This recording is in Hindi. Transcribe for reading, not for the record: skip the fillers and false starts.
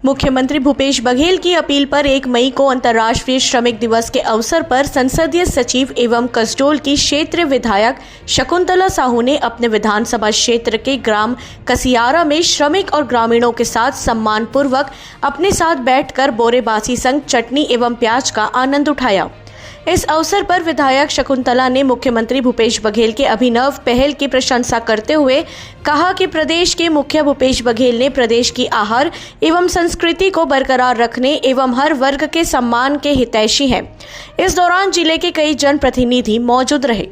मुख्यमंत्री भूपेश बघेल की अपील पर 1 मई को अंतर्राष्ट्रीय श्रमिक दिवस के अवसर पर संसदीय सचिव एवं कसडोल की क्षेत्रीय विधायक शकुंतला साहू ने अपने विधानसभा क्षेत्र के ग्राम कसियारा में श्रमिक और ग्रामीणों के साथ सम्मान पूर्वक अपने साथ बैठकर बोरेबासी संग चटनी एवं प्याज का आनंद उठाया। इस अवसर पर विधायक शकुंतला ने मुख्यमंत्री भूपेश बघेल के अभिनव पहल की प्रशंसा करते हुए कहा कि प्रदेश के मुखिया भूपेश बघेल ने प्रदेश की आहार एवं संस्कृति को बरकरार रखने एवं हर वर्ग के सम्मान के हितैषी हैं। इस दौरान जिले के कई जनप्रतिनिधि मौजूद रहे।